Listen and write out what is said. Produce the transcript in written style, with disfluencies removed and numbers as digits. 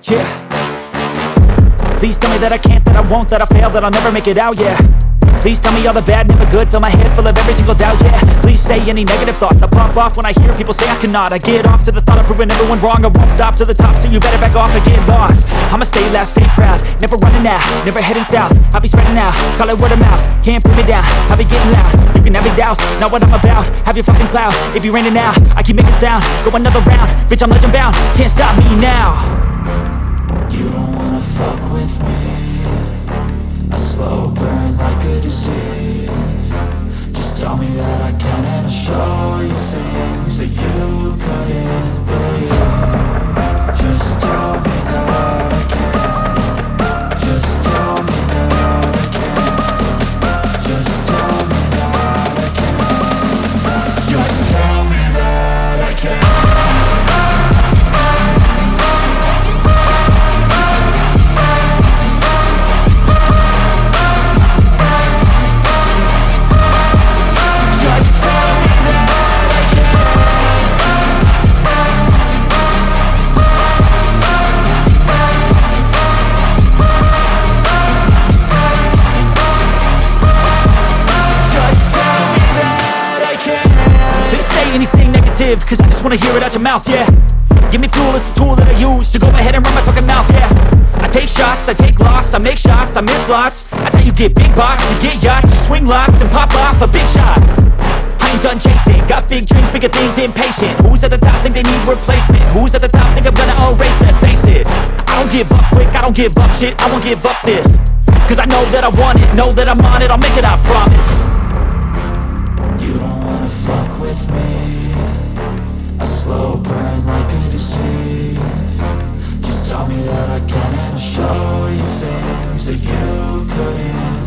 Yeah. Please tell me that I can't, that I won't, that I fail, that I'll never make it out, yeah. Please tell me all the bad, never good, fill my head full of every single doubt, yeah. Please say any negative thoughts, I pop off when I hear people say I cannot. I get off to the thought of proving everyone wrong, I won't stop to the top, so you better back off and get lost. I'ma stay loud, stay proud, never running out, never heading south. I'll be spreading out, call it word of mouth, can't put me down, I'll be getting loud. You can have your doubts, not what I'm about, have your fucking clout. It be raining now, I keep making sound, go another round, bitch I'm legend bound, can't stop me now. You don't wanna fuck with me, a slow burn like a disease. Just tell me that I can and I'll show you things that you couldn't believe. Just tell me that I can. Just tell me that I can. Just tell me that I can. Just tell me that I can. Cause I just wanna hear it out your mouth, yeah. Give me fuel, it's a tool that I use to go ahead and run my fucking mouth, yeah. I take shots, I take loss, I make shots, I miss lots. That's how you get big boss, you get yachts, you swing lots and pop off a big shot. I ain't done chasing, got big dreams, bigger things, impatient. Who's at the top think they need replacement? Who's at the top think I'm gonna erase them? Face it, I don't give up quick, I don't give up shit, I won't give up this. Cause I know that I want it, know that I'm on it, I'll make it, I promise. You don't wanna fuck with me, a slow burn like a disease. Just tell me that I can and I'll show you things that you couldn't